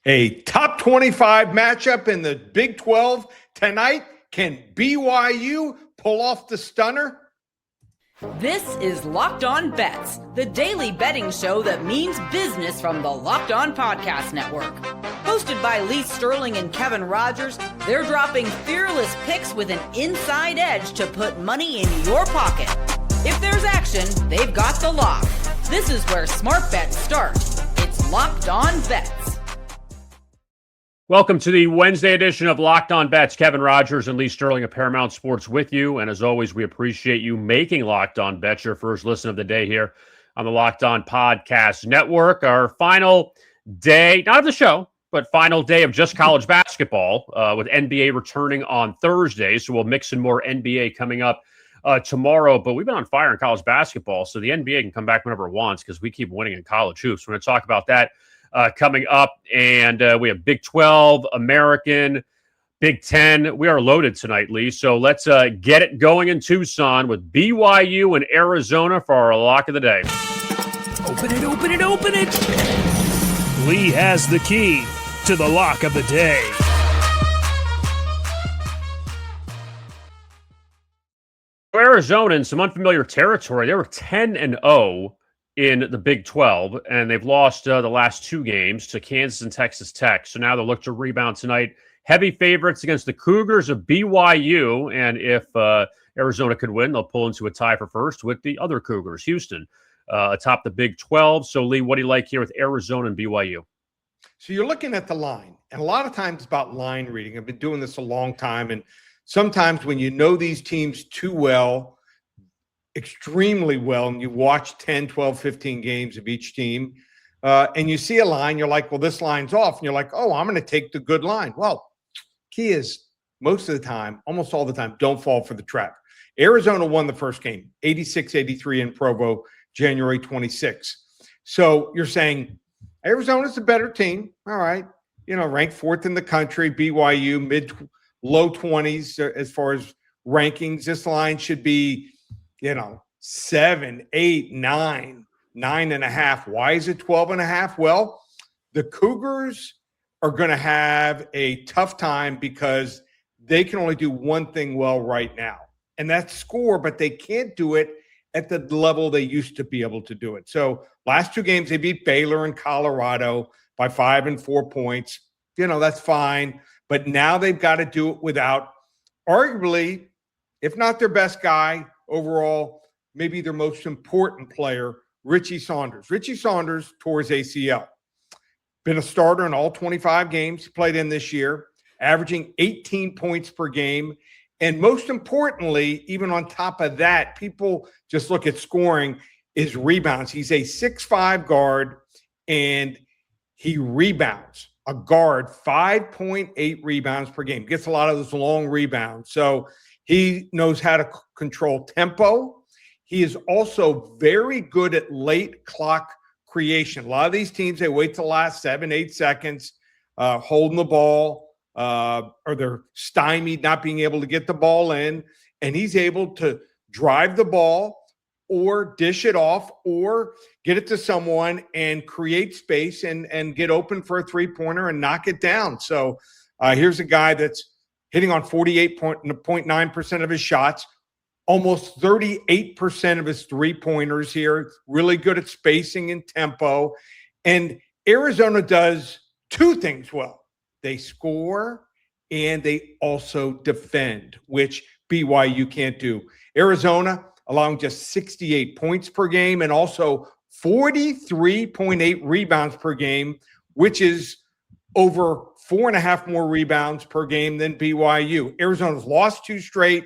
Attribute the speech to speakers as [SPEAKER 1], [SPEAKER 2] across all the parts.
[SPEAKER 1] A top 25 matchup in the Big 12 tonight. Can BYU pull off the stunner?
[SPEAKER 2] This is Locked On Bets, the daily betting show that means business from the Locked On Podcast Network. Hosted by Lee Sterling and Kevin Rogers, they're dropping fearless picks with an inside edge to put money in your pocket. If there's action, they've got the lock. This is where smart bets start. It's Locked On Bets.
[SPEAKER 3] Welcome to the Wednesday edition of Locked On Bets. Kevin Rogers and Lee Sterling of Paramount Sports with you. And as always, we appreciate you making Locked On Bets your first listen of the day here on the Locked On Podcast Network. Our final day, not of the show, but final day of just college basketball with NBA returning on Thursday. So we'll mix in more NBA coming up tomorrow. But we've been on fire in college basketball, so the NBA can come back whenever it wants because we keep winning in college hoops. We're going to talk about that coming up, and we have Big 12, American, Big 10. We are loaded tonight, Lee. So let's get it going in Tucson with BYU and Arizona for our lock of the day.
[SPEAKER 4] Open it, open it, open it. Lee has the key to the lock of the day.
[SPEAKER 3] Arizona in some unfamiliar territory. They were 10-0 in the Big 12, and they've lost the last two games to Kansas and Texas Tech. So now they'll look to rebound tonight. Heavy favorites against the Cougars of BYU, and if Arizona could win, they'll pull into a tie for first with the other Cougars, Houston, atop the Big 12. So, Lee, what do you like here with Arizona and BYU?
[SPEAKER 1] So you're looking at the line, and a lot of times it's about line reading. I've been doing this a long time, and sometimes when you know these teams too well, extremely well, and you watch 10, 12, 15 games of each team, and you see a line, you're like, well, this line's off. And you're like, oh, I'm going to take the good line. Well, key is most of the time, almost all the time, don't fall for the trap. Arizona won the first game, 86-83 in Provo, January 26. So you're saying Arizona's a better team. All right. You know, ranked fourth in the country, BYU, low 20s as far as rankings. This line should be 7, 8, 9, 9.5. Why is it 12.5? Well, the Cougars are going to have a tough time because they can only do one thing well right now, and that's score, but they can't do it at the level they used to be able to do it. So last two games, they beat Baylor and Colorado by 5 and 4 points. That's fine. But now they've got to do it without arguably, if not their best guy, overall, maybe their most important player, Richie Saunders. Richie Saunders tore his ACL. Been a starter in all 25 games he played in this year, averaging 18 points per game. And most importantly, even on top of that, people just look at scoring, is rebounds. He's a 6'5" guard, and he rebounds. A guard, 5.8 rebounds per game. Gets a lot of those long rebounds. So he knows how to control tempo. He is also very good at late clock creation. A lot of these teams, they wait till the last 7, 8 seconds, holding the ball, or they're stymied, not being able to get the ball in. And he's able to drive the ball or dish it off or get it to someone and create space and get open for a three-pointer and knock it down. So here's a guy that's hitting on 48.9% of his shots, almost 38% of his three-pointers here, really good at spacing and tempo. And Arizona does two things well. They score and they also defend, which BYU can't do. Arizona allowing just 68 points per game and also 43.8 rebounds per game, which is over 4.5 more rebounds per game than BYU. Arizona's lost 2 straight.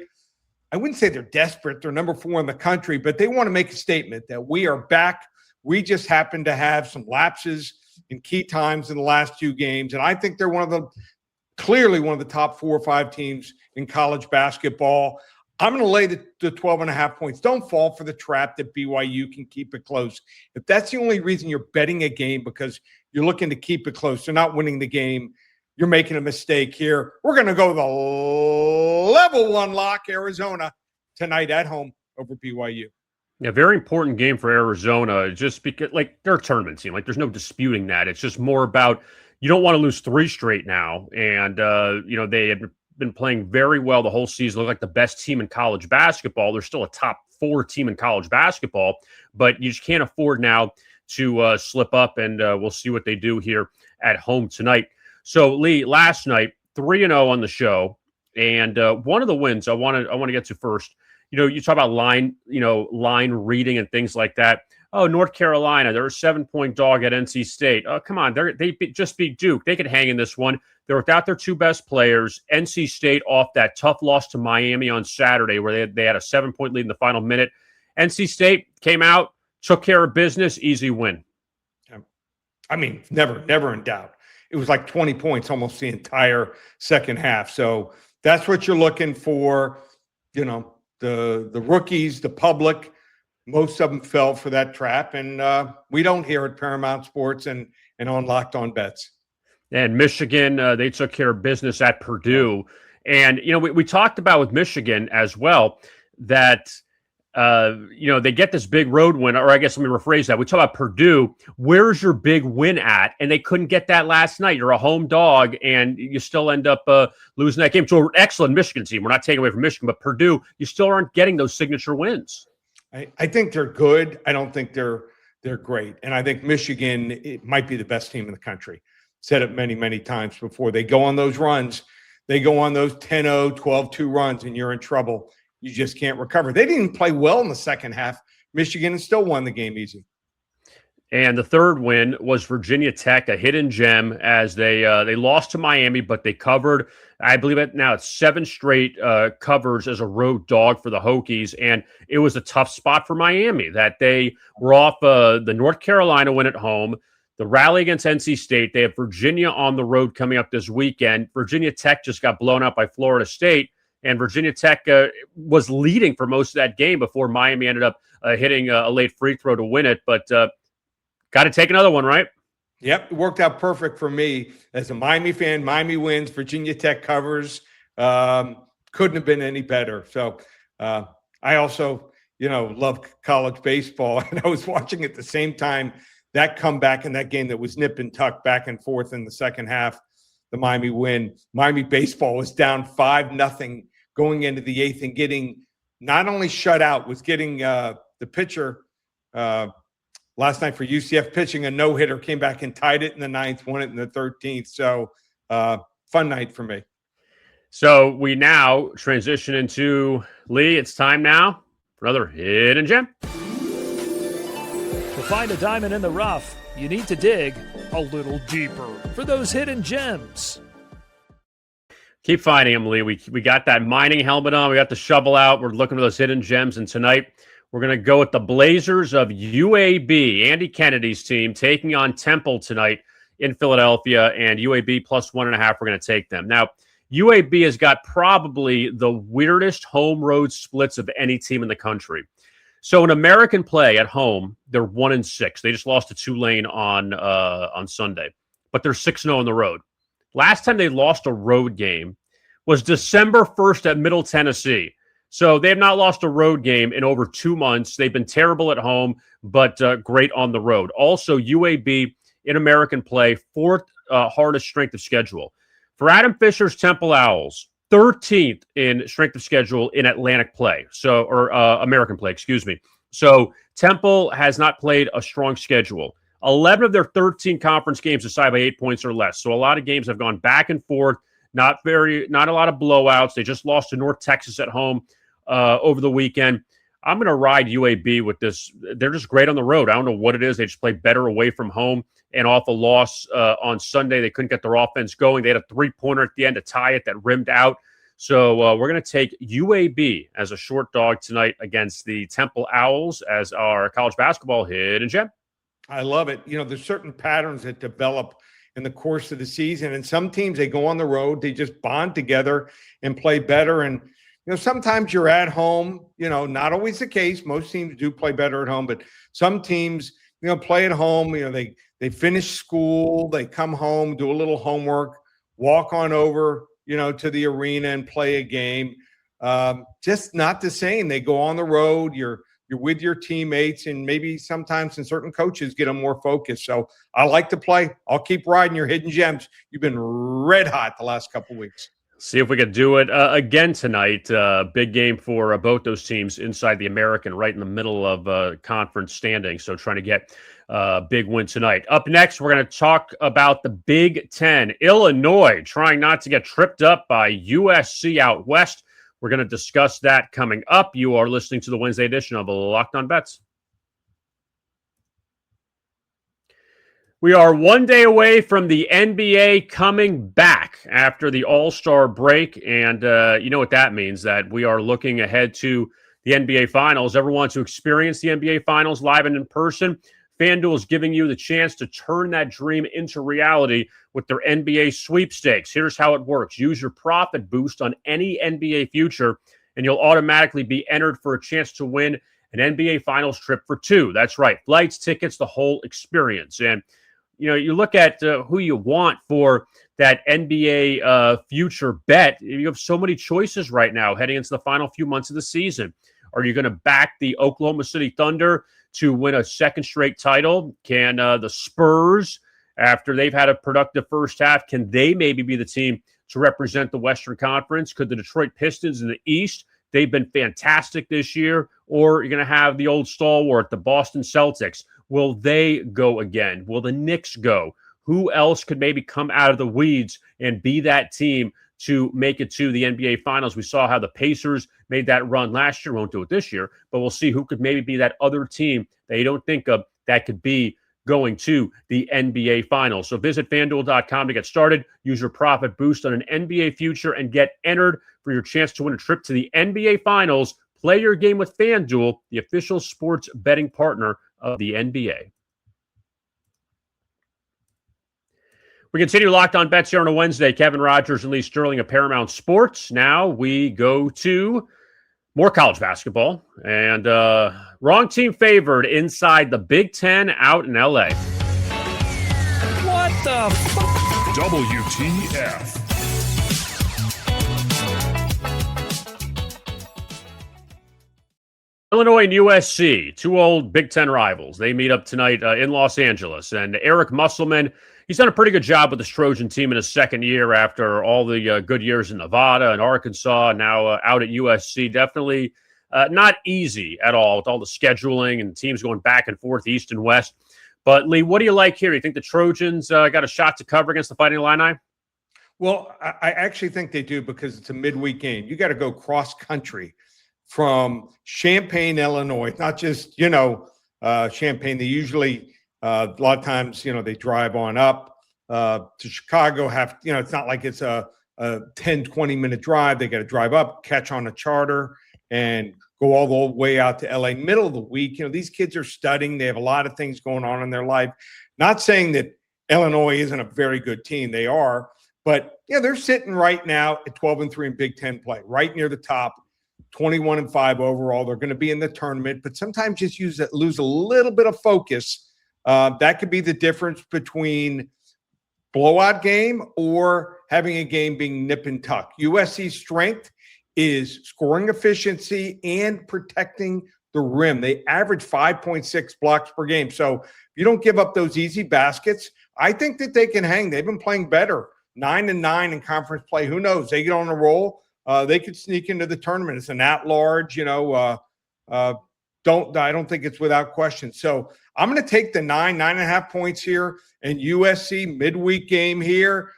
[SPEAKER 1] I wouldn't say they're desperate. They're number 4 in the country, but they want to make a statement that we are back. We just happen to have some lapses in key times in the last 2 games. And I think they're clearly one of the top 4 or 5 teams in college basketball. I'm going to lay the 12.5 points. Don't fall for the trap that BYU can keep it close. If that's the only reason you're betting a game because you're looking to keep it close, they're not winning the game, you're making a mistake here. We're going to go the level 1 lock, Arizona, tonight at home over BYU.
[SPEAKER 3] Yeah, very important game for Arizona, just because, like, they're a tournament team. Like, there's no disputing that. It's just more about you don't want to lose 3 straight now. And, they have been playing very well the whole season, look like the best team in college basketball. They're still a top 4 team in college basketball, but you just can't afford now to slip up, and we'll see what they do here at home tonight. So, Lee, last night, 3-0 on the show, and one of the wins I want to get to first. You talk about line reading and things like that. Oh, North Carolina, they're a 7-point dog at NC State. Oh, come on, they just beat Duke. They could hang in this one. They're without their 2 best players. NC State off that tough loss to Miami on Saturday, where they had a 7-point lead in the final minute. NC State came out, took care of business, easy win.
[SPEAKER 1] I mean, never in doubt. It was like 20 points almost the entire second half. So that's what you're looking for. The rookies, the public, most of them fell for that trap. And we don't hear at Paramount Sports and on Locked On Bets.
[SPEAKER 3] And Michigan, they took care of business at Purdue. And, we talked about with Michigan as well that, they get this big road win, or I guess let me rephrase that. We talk about Purdue. Where's your big win at? And they couldn't get that last night. You're a home dog, and you still end up losing that game to an excellent Michigan team. We're not taking away from Michigan, but Purdue, you still aren't getting those signature wins.
[SPEAKER 1] I think they're good. I don't think they're great. And I think Michigan, it might be the best team in the country. Said it many, many times before. They go on those runs. They go on those 10-0, 12-2 runs, and you're in trouble. You just can't recover. They didn't play well in the second half. Michigan still won the game easy.
[SPEAKER 3] And the third win was Virginia Tech, a hidden gem, as they lost to Miami, but they covered. I believe it's 7 straight covers as a road dog for the Hokies, and it was a tough spot for Miami that they were off the North Carolina win at home, the rally against NC State. They have Virginia on the road coming up this weekend. Virginia Tech just got blown out by Florida State. And Virginia Tech was leading for most of that game before Miami ended up hitting a late free throw to win it. But got to take another one, right?
[SPEAKER 1] Yep, it worked out perfect for me as a Miami fan. Miami wins, Virginia Tech covers. Couldn't have been any better. So I also, love college baseball. And I was watching at the same time that comeback in that game that was nip and tuck back and forth in the second half. The Miami win. Miami baseball was down 5-0 going into the 8th and getting not only shut out, was getting the pitcher last night for UCF pitching a no-hitter, came back and tied it in the 9th, won it in the 13th. So fun night for me.
[SPEAKER 4] So we now transition into, Lee, it's time now for another hidden gem. To find a diamond in the rough, you need to dig a little deeper for those hidden gems.
[SPEAKER 3] Keep finding them, Lee. We got that mining helmet on. We got the shovel out. We're looking for those hidden gems. And tonight, we're going to go with the Blazers of UAB, Andy Kennedy's team, taking on Temple tonight in Philadelphia. And UAB plus 1.5, we're going to take them. Now, UAB has got probably the weirdest home road splits of any team in the country. So in American play at home, they're 1-6. They just lost to Tulane on Sunday, but they're 6-0 on the road. Last time they lost a road game was December 1st at Middle Tennessee. So they have not lost a road game in over 2 months. They've been terrible at home, but great on the road. Also, UAB in American play, 4th hardest strength of schedule. For Adam Fisher's Temple Owls, 13th in strength of schedule in Atlantic play, or American play, excuse me. So Temple has not played a strong schedule. 11 of their 13 conference games decided by 8 points or less. So a lot of games have gone back and forth, not a lot of blowouts. They just lost to North Texas at home over the weekend. I'm going to ride UAB with this. They're just great on the road. I don't know what it is. They just play better away from home. And off a loss on Sunday, they couldn't get their offense going. They had a 3-pointer at the end to tie it that rimmed out. So we're going to take UAB as a short dog tonight against the Temple Owls as our college basketball hidden gem.
[SPEAKER 1] I love it. There's certain patterns that develop in the course of the season. And some teams, they go on the road, they just bond together and play better. And, sometimes you're at home, not always the case. Most teams do play better at home, but some teams, play at home. They finish school, they come home, do a little homework, walk on over, to the arena and play a game. Just not the same. They go on the road. You're You're with your teammates, and maybe sometimes and certain coaches get them more focused. So I like to play. I'll keep riding your hidden gems. You've been red hot the last couple of weeks.
[SPEAKER 3] See if we could do it again tonight. Big game for both those teams inside the American, right in the middle of conference standing. So trying to get a big win tonight. Up next, we're going to talk about the Big Ten. Illinois trying not to get tripped up by USC out west. We're going to discuss that coming up. You are listening to the Wednesday edition of Locked On Bets. We are one day away from the NBA coming back after the All-Star break, and you know what that means, that we are looking ahead to the NBA Finals. Everyone wants to experience the NBA Finals live and in person. FanDuel is giving you the chance to turn that dream into reality with their NBA sweepstakes. Here's how it works. Use your profit boost on any NBA future, and you'll automatically be entered for a chance to win an NBA Finals trip for two. That's right. Flights, tickets, the whole experience. And you know, you look at who you want for that NBA future bet. You have so many choices right now heading into the final few months of the season. Are you going to back the Oklahoma City Thunder to win a second straight title? Can the Spurs, after they've had a productive first half, can they maybe be the team to represent the Western Conference? Could the Detroit Pistons in the East? They've been fantastic this year. Or you're going to have the old stalwart, the Boston Celtics. Will they go again? Will the Knicks go? Who else could maybe come out of the weeds and be that team to make it to the NBA Finals? We saw how the Pacers made that run last year. Won't do it this year, but we'll see who could maybe be that other team that you don't think of that could be going to the NBA Finals. So visit FanDuel.com to get started. Use your profit boost on an NBA future and get entered for your chance to win a trip to the NBA Finals. Play your game with FanDuel, the official sports betting partner of the NBA. We continue Locked On Bets here on a Wednesday. Kevin Rogers and Lee Sterling of Paramount Sports. Now we go to more college basketball. And wrong team favored inside the Big Ten out in L.A.
[SPEAKER 4] What the fuck? WTF.
[SPEAKER 3] Illinois and USC, two old Big Ten rivals. They meet up tonight in Los Angeles. And Eric Musselman, he's done a pretty good job with this Trojan team in his second year after all the good years in Nevada and Arkansas, now out at USC. Definitely not easy at all with all the scheduling and teams going back and forth, east and west. But, Lee, what do you like here? You think the Trojans got a shot to cover against the Fighting Illini?
[SPEAKER 1] Well, I actually think they do because it's a midweek game. You got to go cross-country from Champaign, Illinois, not just, Champaign. They usually, a lot of times, they drive on up to Chicago. It's not like it's a 10, 20-minute drive. They got to drive up, catch on a charter, and go all the way out to LA. Middle of the week, these kids are studying. They have a lot of things going on in their life. Not saying that Illinois isn't a very good team. They are. But, they're sitting right now at 12-3 in Big Ten play, right near the top. 21-5 overall. They're going to be in the tournament, but sometimes just lose a little bit of focus. That could be the difference between blowout game or having a game being nip and tuck. USC's strength is scoring efficiency and protecting the rim. They average 5.6 blocks per game. So if you don't give up those easy baskets, I think that they can hang. They've been playing better, 9-9 in conference play. Who knows? They get on a roll. They could sneak into the tournament. It's an at-large, I don't think it's without question. So I'm going to take the 9.5 points here, and USC midweek game here.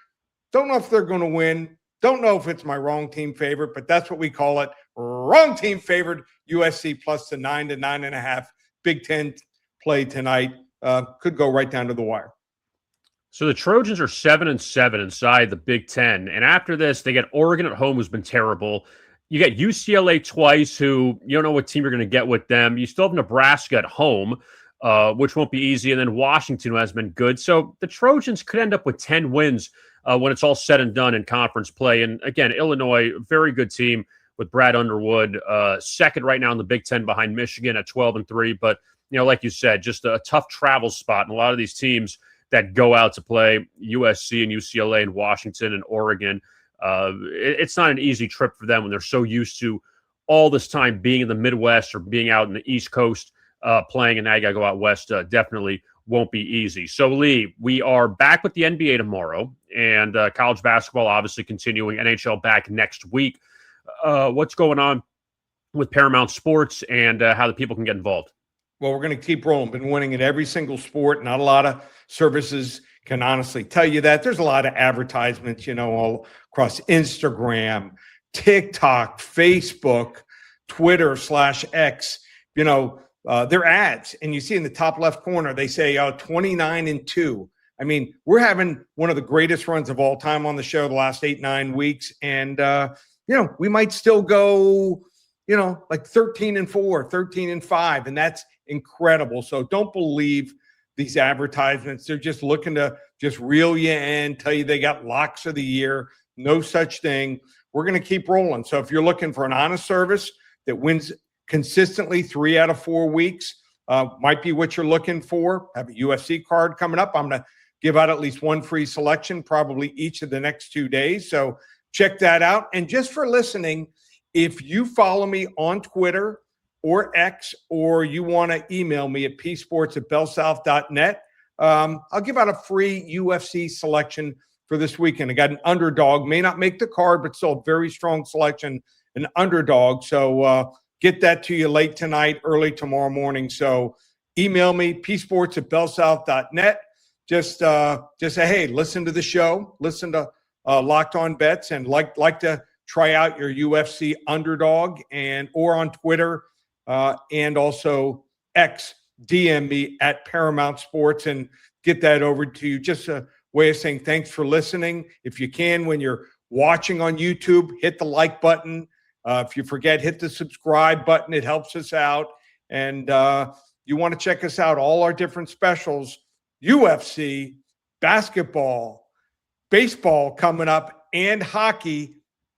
[SPEAKER 1] Don't know if they're going to win. Don't know if it's my wrong team favorite, but that's what we call it. Wrong team favored. USC plus the 9 to 9.5. Big Ten play tonight. Could go right down to the wire.
[SPEAKER 3] So the Trojans are 7-7 inside the Big Ten. And after this, they get Oregon at home, who's been terrible. You get UCLA twice, who you don't know what team you're going to get with them. You still have Nebraska at home, which won't be easy. And then Washington, who has been good. So the Trojans could end up with 10 wins when it's all said and done in conference play. And again, Illinois, very good team with Brad Underwood, second right now in the Big Ten behind Michigan at 12-3. But, like you said, just a tough travel spot. And a lot of these teams that go out to play, USC and UCLA and Washington and Oregon, it's not an easy trip for them when they're so used to all this time being in the Midwest or being out in the East Coast playing, and now you got to go out West, definitely won't be easy. So, Lee, we are back with the NBA tomorrow, and college basketball obviously continuing, NHL back next week. What's going on with Paramount Sports and how the people can get involved?
[SPEAKER 1] Well, we're going to keep rolling. Been winning in every single sport. Not a lot of services can honestly tell you that. There's a lot of advertisements, all across Instagram, TikTok, Facebook, Twitter /X. They're ads. And you see in the top left corner, they say 29-2. I mean, we're having one of the greatest runs of all time on the show the last 8-9 weeks. And, we might still go, like 13-4, 13-5. And that's incredible. So don't believe these advertisements. They're just looking to just reel you in, tell you they got locks of the year. No such thing. We're going to keep rolling. So if you're looking for an honest service that wins consistently 3 out of 4 weeks, might be what you're looking for. I have a UFC card coming up. I'm going to give out at least one free selection, probably each of the next 2 days. So check that out. And just for listening, if you follow me on Twitter or X, or you want to email me at psports@bellsouth.net, I'll give out a free UFC selection for this weekend. I got an underdog, may not make the card, but still a very strong selection, an underdog. So get that to you late tonight, early tomorrow morning. So email me, psports@bellsouth.net. Just say, hey, listen to the show, listen to Locked On Bets, and like to try out your UFC underdog, or on Twitter and also X, DM me at Paramount Sports and get that over to you. Just a way of saying thanks for listening. If you can, when you're watching on YouTube, hit the like button. If you forget, hit the subscribe button. It helps us out. And you want to check us out, all our different specials, UFC, basketball, baseball coming up, and hockey,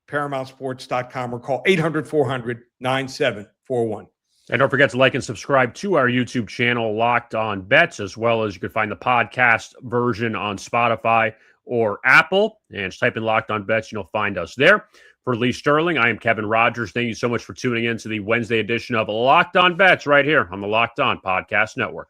[SPEAKER 1] ParamountSports.com, or call 800-400-9741.
[SPEAKER 3] And don't forget to like and subscribe to our YouTube channel, Locked On Bets, as well as you can find the podcast version on Spotify or Apple. And just type in Locked On Bets, and you'll find us there. For Lee Sterling, I am Kevin Rogers. Thank you so much for tuning in to the Wednesday edition of Locked On Bets right here on the Locked On Podcast Network.